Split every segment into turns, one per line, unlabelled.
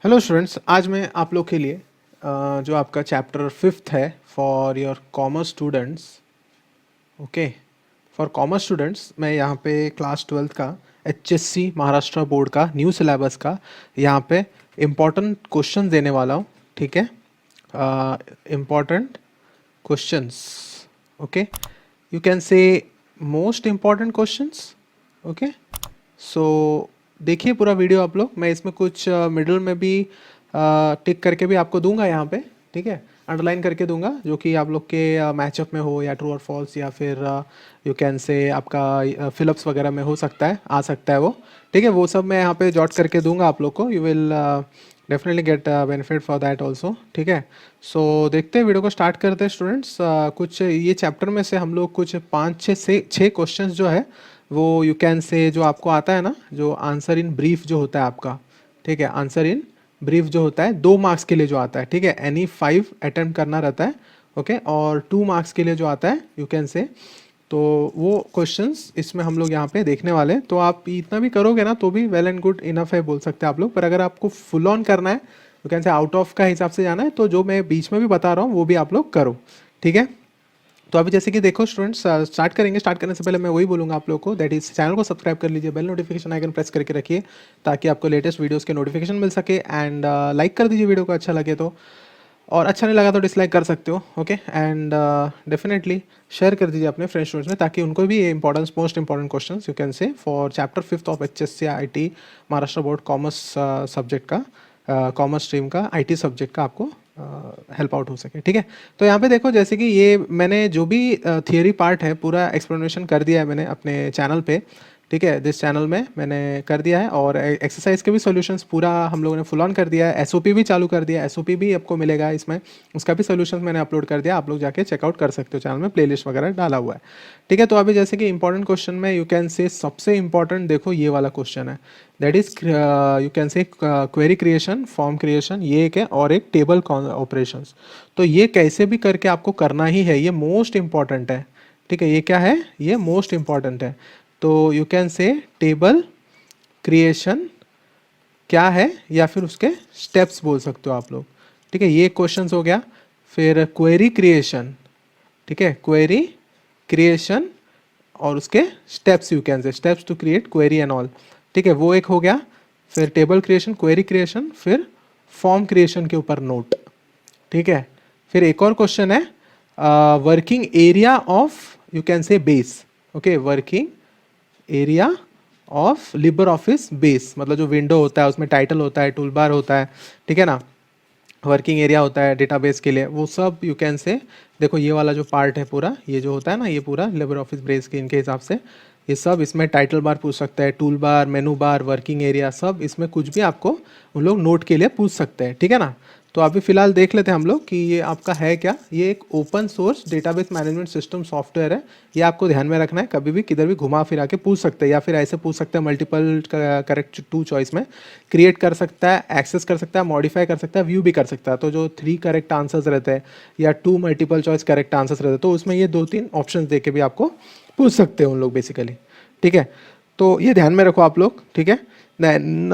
Hello students, आज मैं आप लोग के लिए जो आपका चैप्टर 5th है for your commerce students. Okay, for commerce students मैं यहाँ पे क्लास 12th का एचएससी महाराष्ट्र बोर्ड का न्यू सिलेबस का यहाँ पे इम्पोर्टेंट क्वेश्चन देने वाला हूँ। ठीक है, important questions. Okay, you can say most important questions. Okay, so देखिए पूरा वीडियो आप लोग। मैं इसमें कुछ मिडिल में भी टिक करके भी आपको दूंगा यहाँ पे। ठीक है, अंडरलाइन करके दूंगा जो कि आप लोग के मैचअप में हो या ट्रू और फॉल्स या फिर यू कैन से आपका फिलअप्स वगैरह में हो सकता है, आ सकता है वो। ठीक है, वो सब मैं यहाँ पे जॉट करके दूंगा आप लोग को। You will definitely get benefit for that also. ठीक है, सो देखते हैं, वीडियो को स्टार्ट करते हैं स्टूडेंट्स। कुछ ये चैप्टर में से हम लोग कुछ 5 से 6 क्वेश्चन जो है वो यू कैन से जो आपको आता है ना, जो आंसर इन ब्रीफ जो होता है आपका। ठीक है, आंसर इन ब्रीफ जो होता है 2 मार्क्स के लिए जो आता है। ठीक है, एनी 5 अटेम्प्ट करना रहता है। ओके, और 2 मार्क्स के लिए जो आता है यू कैन से, तो वो क्वेश्चंस इसमें हम लोग यहाँ पे देखने वाले हैं। तो आप इतना भी करोगे ना तो भी वेल एंड गुड इनफ है बोल सकते हैं आप लोग। पर अगर आपको फुल ऑन करना है, यू कैन से आउट ऑफ का हिसाब से जाना है, तो जो मैं बीच में भी बता रहा हूँ वो भी आप लोग करो। ठीक है, तो अभी जैसे कि देखो स्टूडेंट्स, स्टार्ट करेंगे। स्टार्ट करने से पहले मैं वही बोलूँगा आप लोग को, दैट इज चैनल को सब्सक्राइब कर लीजिए, बेल नोटिफिकेशन आइकन प्रेस करके रखिए ताकि आपको लेटेस्ट वीडियोस के नोटिफिकेशन मिल सके। एंड लाइक कर दीजिए वीडियो को अच्छा लगे तो, और अच्छा नहीं लगा तो डिसलाइक कर सकते हो। ओके, एंड डेफिनेटली शेयर कर दीजिए अपने फ्रेंड स्टूडेंट्स में ताकि उनको भी ये importance most important question you can से for chapter 5th of HSC IT Maharashtra board commerce subject का, कॉमर्स स्ट्रीम का आईटी सब्जेक्ट का आपको हेल्प आउट हो सके। ठीक है, तो यहाँ पे देखो जैसे कि ये मैंने जो भी थियरी पार्ट है पूरा एक्सप्लेनेशन कर दिया है मैंने अपने चैनल पे। ठीक है, दिस चैनल में मैंने कर दिया है, और एक्सरसाइज के भी सॉल्यूशंस पूरा हम लोगों ने फुल ऑन कर दिया है। एसओपी भी चालू कर दिया है, एसओपी भी आपको मिलेगा इसमें, उसका भी सॉल्यूशंस मैंने अपलोड कर दिया। आप लोग जाके चेकआउट कर सकते हो, चैनल में प्लेलिस्ट वगैरह डाला हुआ है। ठीक है, तो अभी जैसे कि इंपॉर्टेंट क्वेश्चन में यू कैन से सबसे इंपॉर्टेंट देखो ये वाला क्वेश्चन है, दैट इज यू कैन से क्वेरी क्रिएशन, फॉर्म क्रिएशन, ये एक है, और एक टेबल ऑपरेशंस। तो ये कैसे भी करके आपको करना ही है, ये मोस्ट इंपॉर्टेंट है। ठीक है, ये क्या है, ये मोस्ट इंपॉर्टेंट है। तो यू कैन से टेबल क्रिएशन क्या है, या फिर उसके स्टेप्स बोल सकते हो आप लोग। ठीक है, ये क्वेश्चन हो गया। फिर क्वेरी क्रिएशन, ठीक है, क्वेरी क्रिएशन और उसके steps, you can say steps to create query and all. ठीक है, वो एक हो गया। फिर टेबल क्रिएशन, क्वेरी क्रिएशन, फिर फॉर्म क्रिएशन के ऊपर नोट। ठीक है, फिर एक और क्वेश्चन है working area of you can से base. Okay, working area of Libre office base, मतलब जो विंडो होता है उसमें टाइटल होता है, टूल बार होता है। ठीक है ना, वर्किंग एरिया होता है डेटाबेस के लिए, वो सब यू कैन से देखो। ये वाला जो पार्ट है पूरा, ये जो होता है ना, ये पूरा लिबर ऑफिस बेस के इनके हिसाब से ये सब, इसमें टाइटल बार पूछ सकता है, टूल बार, मेनू बार, वर्किंग एरिया, सब इसमें कुछ भी आपको उन लोग नोट के लिए पूछ सकते हैं। ठीक है ना, तो अभी फिलहाल देख लेते हैं हम लोग कि ये आपका है क्या। ये एक open source database management system software है, ये आपको ध्यान में रखना है। कभी भी किधर भी घुमा फिरा के पूछ सकते हैं, या फिर ऐसे पूछ सकते हैं मल्टीपल करेक्ट 2 चॉइस में क्रिएट कर सकता है, एक्सेस कर सकता है, मॉडिफाई कर सकता है, व्यू भी कर सकता है। तो जो 3 करेक्ट आंसर्स रहते हैं या 2 मल्टीपल चॉइस करेक्ट आंसर्स रहते हैं, तो उसमें ये 2-3 ऑप्शन दे के भी आपको पूछ सकते हैं उन लोग बेसिकली। ठीक है, तो ये ध्यान में रखो आप लोग। ठीक है,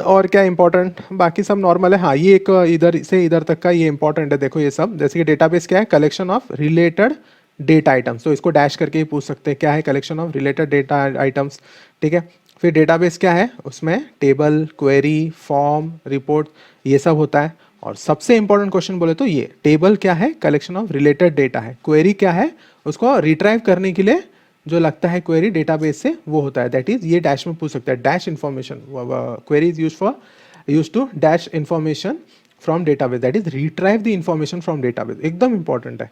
और क्या इंपॉर्टेंट, बाकी सब नॉर्मल है। हाँ, ये एक इधर से इधर तक का ये इंपॉर्टेंट है। देखो ये सब जैसे कि डेटाबेस क्या है, collection of related data items, तो इसको डैश करके ही पूछ सकते हैं क्या है, collection of related data items. ठीक है, फिर डेटाबेस क्या है, उसमें टेबल, क्वेरी, फॉर्म, रिपोर्ट, ये सब होता है। और सबसे इंपॉर्टेंट क्वेश्चन बोले तो ये टेबल क्या है, कलेक्शन ऑफ रिलेटेड डेटा है। क्वेरी क्या है, उसको रिट्राइव करने के लिए जो लगता है क्वेरी डेटाबेस से, वो होता है, दैट इज ये डैश में पूछ सकता है, dash information. Query is use to dash information from database, that is retrieve the information from database, एकदम इंपॉर्टेंट है।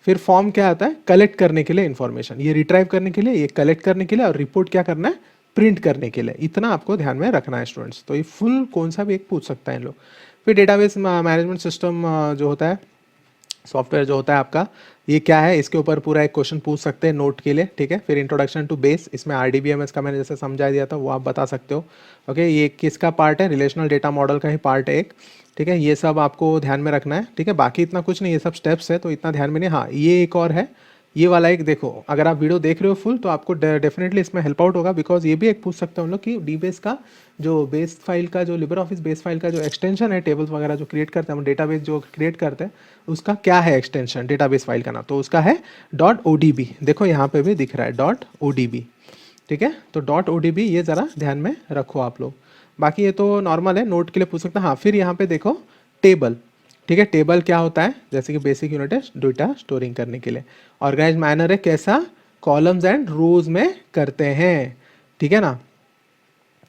फिर फॉर्म क्या आता है, कलेक्ट करने के लिए इन्फॉर्मेशन, ये रिट्राइव करने के लिए, ये कलेक्ट करने के लिए, और रिपोर्ट क्या करना है, प्रिंट करने के लिए। इतना आपको ध्यान में रखना है स्टूडेंट्स। तो ये फुल कौन सा भी एक पूछ सकता है इन लोग। फिर डेटाबेस मैनेजमेंट सिस्टम जो होता है, सॉफ्टवेयर जो होता है आपका, ये क्या है, इसके ऊपर पूरा एक क्वेश्चन पूछ सकते हैं नोट के लिए। ठीक है, फिर इंट्रोडक्शन टू बेस, इसमें आरडीबीएमएस का मैंने जैसे समझा दिया था वो आप बता सकते हो। ओके, ये किसका पार्ट है, रिलेशनल डेटा मॉडल का ही पार्ट है एक। ठीक है, ये सब आपको ध्यान में रखना है। ठीक है, बाकी इतना कुछ नहीं, ये सब स्टेप्स है तो इतना ध्यान में नहीं। हाँ, ये एक और है, ये वाला एक देखो, अगर आप वीडियो देख रहे हो फुल तो आपको डेफिनेटली इसमें हेल्प आउट होगा, बिकॉज ये भी एक पूछ सकते हैं हम लोग कि डी बेस का जो बेस फाइल का, जो लिबर ऑफिस बेस फाइल का जो एक्सटेंशन है टेबल्स वगैरह जो क्रिएट करते हैं हम, डेटाबेस जो क्रिएट करते हैं उसका क्या है एक्सटेंशन डेटाबेस फाइल का नाम, तो उसका है .odb। देखो यहाँ पे भी दिख रहा है .odb, ठीक है। तो .odb ये ज़रा ध्यान में रखो आप लोग। बाकी ये तो नॉर्मल है, नोट के लिए पूछ सकते हैं। हाँ, फिर यहाँ पे देखो टेबल, ठीक है। टेबल क्या होता है, जैसे कि बेसिक यूनिट है डेटा स्टोरिंग करने के लिए। ऑर्गेनाइज मैनर है कैसा, कॉलम्स एंड रोज में करते हैं, ठीक है ना।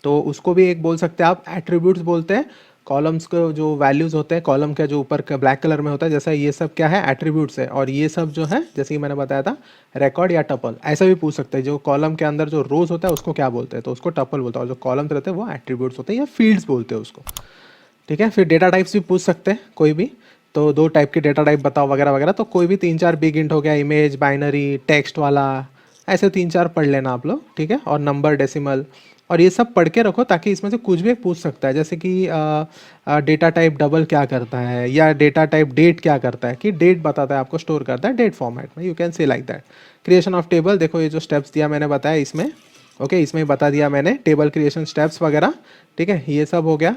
तो उसको भी एक बोल सकते हैं आप एट्रीब्यूट्स बोलते हैं। कॉलम्स को जो वैल्यूज़ होते हैं, कॉलम का जो ऊपर का ब्लैक कलर में होता है, जैसा ये सब क्या है एट्रीब्यूट्स है। और ये सब जो है जैसे कि मैंने बताया था रिकॉर्ड या टपल, ऐसा भी पूछ सकते हैं। जो कॉलम के अंदर जो रोज होता है उसको क्या बोलते हैं, तो उसको टपल बोलता है। और जो कॉलम्स रहते हैं वो एट्रीब्यूट्स होते हैं या फील्ड्स बोलते हैं उसको, ठीक है। फिर डेटा टाइप्स भी पूछ सकते हैं कोई भी, तो 2 टाइप के डेटा टाइप बताओ वगैरह वगैरह। तो कोई भी 3-4 बिग इंट हो गया, इमेज, बाइनरी, टेक्स्ट वाला, ऐसे 3-4 पढ़ लेना आप लोग, ठीक है। और नंबर, डेसिमल, और ये सब पढ़ के रखो ताकि इसमें से कुछ भी पूछ सकता है। जैसे कि डेटा टाइप डबल क्या करता है, या डेटा टाइप डेट क्या करता है, कि डेट बताता है आपको, स्टोर करता है डेट फॉर्मेट में, यू कैन से like that. Creation of table, देखो ये जो स्टेप्स दिया मैंने बताया इसमें, ओके, इसमें बता दिया मैंने टेबल क्रिएशन स्टेप्स वगैरह, ठीक है, ये सब हो गया।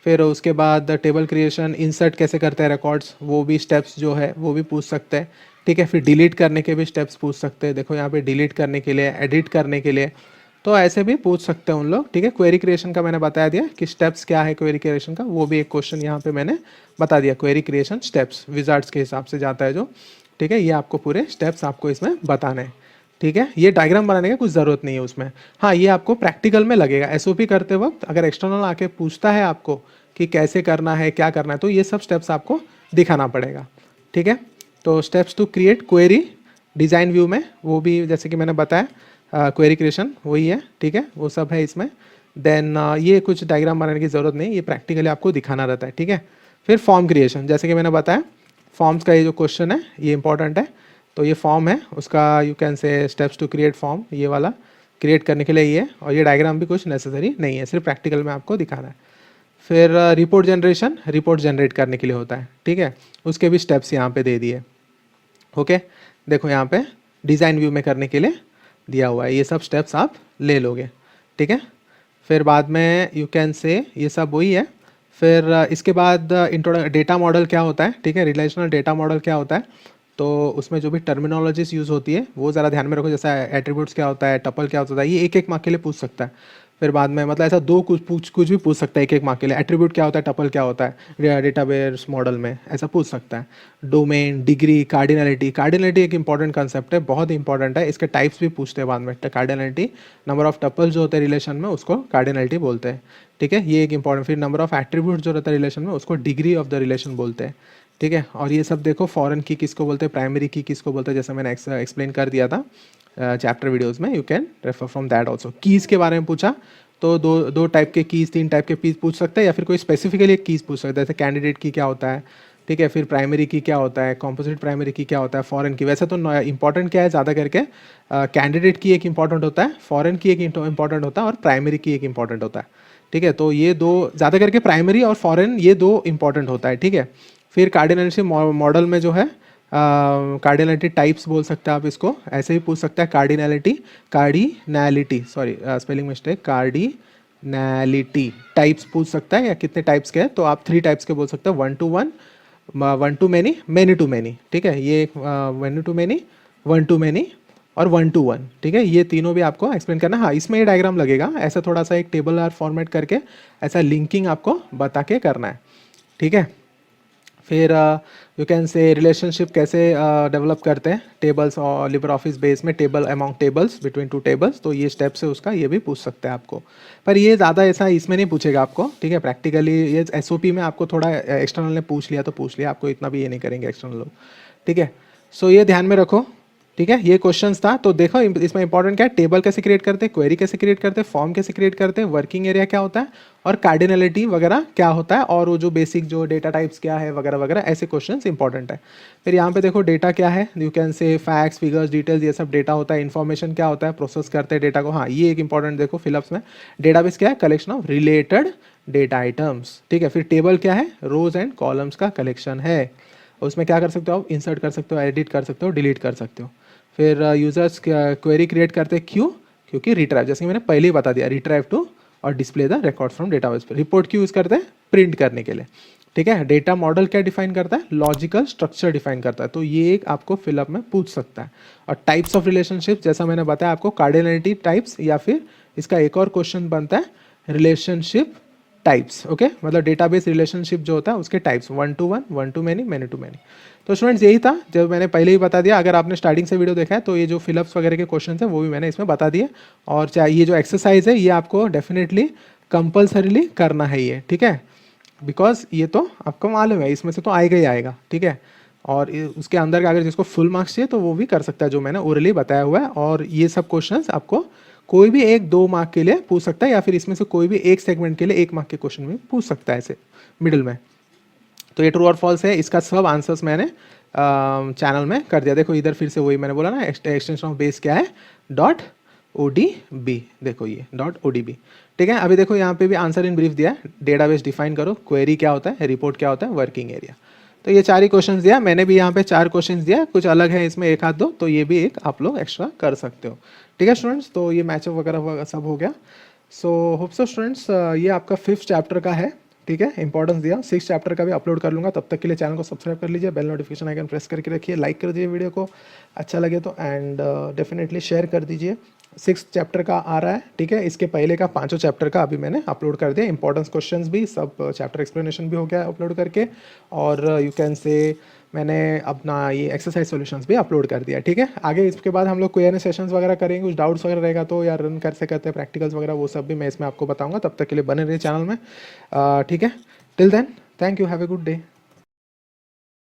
फिर उसके बाद टेबल क्रिएशन, इंसर्ट कैसे करते हैं रिकॉर्ड्स, वो भी स्टेप्स जो है वो भी पूछ सकते हैं, ठीक है। फिर डिलीट करने के भी स्टेप्स पूछ सकते हैं, देखो यहाँ पे डिलीट करने के लिए, एडिट करने के लिए, तो ऐसे भी पूछ सकते हैं उन लोग, ठीक है। क्वेरी क्रिएशन का मैंने बता दिया कि स्टेप्स क्या है क्वेरी क्रिएशन का, वो भी एक क्वेश्चन यहाँ पे मैंने बता दिया। क्वेरी क्रिएशन स्टेप्स विजार्ड्स के हिसाब से जाता है जो, ठीक है। ये आपको पूरे स्टेप्स आपको इसमें बताने हैं, ठीक है। ये डायग्राम बनाने का कुछ ज़रूरत नहीं है उसमें। हाँ, ये आपको प्रैक्टिकल में लगेगा, एसओपी करते वक्त अगर एक्सटर्नल आके पूछता है आपको कि कैसे करना है, क्या करना है, तो ये सब स्टेप्स आपको दिखाना पड़ेगा, ठीक है। तो steps to create query design view में, वो भी जैसे कि मैंने बताया क्वेरी क्रिएशन वही है, ठीक है, वो सब है इसमें। देन ये कुछ डायग्राम बनाने की ज़रूरत नहीं, ये प्रैक्टिकली आपको दिखाना रहता है, ठीक है। फिर फॉर्म क्रिएशन, जैसे कि मैंने बताया फॉर्म्स का ये जो क्वेश्चन है ये इंपॉर्टेंट है। तो ये फॉर्म है उसका, you can say steps to create form, ये वाला क्रिएट करने के लिए ये, और ये डायग्राम भी कुछ नेसेसरी नहीं है, सिर्फ प्रैक्टिकल में आपको दिखाना है। फिर रिपोर्ट जनरेशन, रिपोर्ट जनरेट करने के लिए होता है, ठीक है, उसके भी स्टेप्स यहाँ पे दे दिए, ओके। देखो यहाँ पे डिज़ाइन व्यू में करने के लिए दिया हुआ है, ये सब स्टेप्स आप ले लोगे, ठीक है। फिर बाद में यू कैन से ये सब वही है। फिर इसके बाद डेटा मॉडल क्या होता है, ठीक है, रिलेशनल डेटा मॉडल क्या होता है, तो उसमें जो भी टर्मिनोलॉजीज यूज़ होती है वो ज़रा ध्यान में रखो। जैसा एट्रीब्यूट्स क्या होता है, टपल क्या होता है, ये एक एक मार्क के लिए पूछ सकता है। फिर बाद में मतलब ऐसा दो कुछ भी पूछ सकता है एक एक मार्क के लिए। एट्रीब्यूट क्या होता है, टपल क्या होता है डेटाबेस मॉडल में, ऐसा पूछ सकता है। डोमेन, डिग्री, कार्डिनलिटी, कार्डिनलिटी एक इंपॉर्टेंट कंसेप्ट है, बहुत इंपॉर्टेंट है, इसके टाइप्स भी पूछते हैं बाद में। कार्डिनलिटी, नंबर ऑफ टपल जो होते हैं रिलेशन में उसको कार्डिनलिटी बोलते हैं, ठीक है, ये एक इंपॉर्टेंट। फिर नंबर ऑफ एट्रीब्यूट जो रहता है रिलेशन में उसको डिग्री ऑफ द रिलेशन बोलते हैं, ठीक है। और ये सब देखो, फॉरेन की किसको बोलते हैं, प्राइमरी की किसको बोलते हैं, जैसे मैंने एक्सप्लेन कर दिया था चैप्टर वीडियोस में, you can refer from that also. Keys के बारे में पूछा तो दो टाइप के कीज़, 3 टाइप के कीज़ पूछ सकते हैं, या फिर कोई स्पेसिफिकली एक कीज़ पूछ सकता है, जैसे कैंडिडेट की क्या होता है, ठीक है। फिर प्राइमरी की क्या होता है, कॉम्पोजिट प्राइमरी की क्या होता है, फॉरेन की। वैसे तो इंपॉर्टेंट क्या है ज़्यादा करके, कैंडिडेट की एक इंपॉर्टेंट होता है, फॉरेन की एक इंपॉर्टेंट होता है, और प्राइमरी की एक इंपॉर्टेंट होता है, ठीक है। तो ये दो ज़्यादा करके, प्राइमरी और फॉरेन, ये 2 इंपॉर्टेंट होता है, ठीक है। फिर कार्डिनलिटी मॉडल में जो है कार्डिनलिटी टाइप्स बोल सकते हैं आप इसको, ऐसे ही पूछ सकता है। Cardinality sorry spelling mistake, cardinality types पूछ सकता है, या कितने टाइप्स के हैं, तो आप 3 टाइप्स के बोल सकते हैं, 1 to 1, 1 to many, many to many, ठीक है। ये 1 to many, 1 to many और 1 to 1, ठीक है। ये तीनों भी आपको एक्सप्लेन करना है। हाँ, इसमें ये डायग्राम लगेगा, ऐसा थोड़ा सा एक टेबल आर फॉर्मेट करके ऐसा लिंकिंग आपको बता के करना है, ठीक है। फिर यू कैन से रिलेशनशिप कैसे डेवलप करते हैं टेबल्स और लिबर ऑफिस बेस में, table among tables, between 2 tables, तो ये स्टेप्स है उसका, ये भी पूछ सकते हैं आपको। पर ये ज़्यादा ऐसा इसमें नहीं पूछेगा आपको, ठीक है। प्रैक्टिकली ये एसओपी में आपको थोड़ा एक्सटर्नल ने पूछ लिया तो पूछ लिया, आपको इतना भी ये नहीं करेंगे एक्सटर्नल लोग, ठीक है। सो ये ध्यान में रखो, ठीक है। ये क्वेश्चंस था, तो देखो इसमें इंपॉर्टेंट क्या है, टेबल कैसे क्रिएट करते हैं, क्वेरी कैसे क्रिएट करते हैं, फॉर्म कैसे क्रिएट करते हैं, वर्किंग एरिया क्या होता है, और कार्डिनलिटी वगैरह क्या होता है, और वो जो बेसिक जो डेटा टाइप्स क्या है वगैरह वगैरह, ऐसे क्वेश्चंस इंपॉर्टेंट है। फिर यहाँ पे देखो डेटा क्या है, यू कैन से फैक्ट्स, फिगर्स, डिटेल्स, ये सब डेटा होता है। इन्फॉर्मेशन क्या होता है, प्रोसेस करते हैं डेटा को। हाँ, ये एक इंपॉर्टेंट देखो फिलअप्स में, डेटाबेस क्या है, collection of related data items, ठीक है। फिर टेबल क्या है, रोज एंड कॉलम्स का कलेक्शन है, उसमें क्या कर सकते हो आप, इंसर्ट कर सकते हो, एडिट कर सकते हो, डिलीट कर सकते हो। फिर यूजर्स क्वेरी क्रिएट करते हैं क्यों, क्योंकि रिट्राइव, जैसे कि मैंने पहले ही बता दिया, रिट्राइव टू और display the record from database पे। रिपोर्ट क्यों यूज़ करते हैं, प्रिंट करने के लिए, ठीक है। डेटा मॉडल क्या डिफाइन करता है, लॉजिकल स्ट्रक्चर डिफाइन करता है, तो ये एक आपको फिलअप में पूछ सकता है। और टाइप्स ऑफ रिलेशनशिप, जैसा मैंने बताया आपको, कार्डिनलिटी टाइप्स, या फिर इसका एक और क्वेश्चन बनता है रिलेशनशिप टाइप्स, ओके, मतलब डेटाबेस रिलेशनशिप जो होता है उसके types, 1 to 1, 1 to many, many to many। तो स्टूडेंट्स यही था जो मैंने पहले ही बता दिया। अगर आपने स्टार्टिंग से वीडियो देखा है तो ये जो फिलअप्स वगैरह के क्वेश्चन हैं वो भी मैंने इसमें बता दिए। और चाहे ये जो एक्सरसाइज है ये आपको डेफिनेटली कंपल्सरीली करना है ये, ठीक है, बिकॉज ये तो आपको मालूम है इसमें से तो आएगा ही आएगा, ठीक है। और उसके अंदर का अगर जिसको फुल मार्क्स चाहिए तो वो भी कर सकता है, जो मैंने ओरली बताया हुआ है। और ये सब क्वेश्चंस आपको कोई भी एक 2 मार्क के लिए पूछ सकता है, या फिर इसमें से कोई भी एक सेगमेंट के लिए 1 मार्क के क्वेश्चन में पूछ सकता है ऐसे मिडिल में। तो ये ट्रू और फॉल्स है, इसका सब आंसर्स मैंने चैनल में कर दिया। देखो इधर फिर से वही मैंने बोला ना, एक्सटेंशन ऑफ बेस क्या है, डॉट ODB, देखो ये डॉट ODB, ठीक है। अभी देखो यहाँ पे भी आंसर इन ब्रीफ दिया है, डेटाबेस डिफाइन करो, क्वेरी क्या होता है, रिपोर्ट क्या होता है, वर्किंग एरिया। तो ये 4 ही क्वेश्चंस दिया, मैंने भी यहाँ पे 4 क्वेश्चंस दिया, कुछ अलग है इसमें एक आध दो, तो ये भी एक आप लोग एक्स्ट्रा कर सकते हो, ठीक है स्टूडेंट्स। तो ये मैचअप वगैरह सब हो गया। सो होप सो स्टूडेंट्स, ये आपका 5th चैप्टर का है, ठीक है, इंपॉर्टेंस दिया। 6th चैप्टर का भी अपलोड कर लूँगा, तब तक के लिए चैनल को सब्सक्राइब कर लीजिए, बेल नोटिफिकेशन आइकन प्रेस करके रखिए, लाइक कर दीजिए वीडियो को अच्छा लगे तो, एंड डेफिनेटली शेयर कर दीजिए। 6th चैप्टर का आ रहा है, ठीक है, इसके पहले का 5 चैप्टर का अभी मैंने अपलोड कर दिया, इंपॉर्टेंस क्वेश्चंस भी, सब चैप्टर एक्सप्लेनेशन भी हो गया अपलोड करके, और यू कैन से मैंने अपना ये एक्सरसाइज सॉल्यूशंस भी अपलोड कर दिया, ठीक है। आगे इसके बाद हम लोग Q&A सेशंस वगैरह करेंगे, कुछ डाउट्स वगैरह रहेगा तो या रन करते करते प्रैक्टिकल्स वगैरह वो सब भी मैं इसमें आपको बताऊंगा। तब तक के लिए बने रहिए चैनल में, ठीक है। Till then, thank you, have a good day.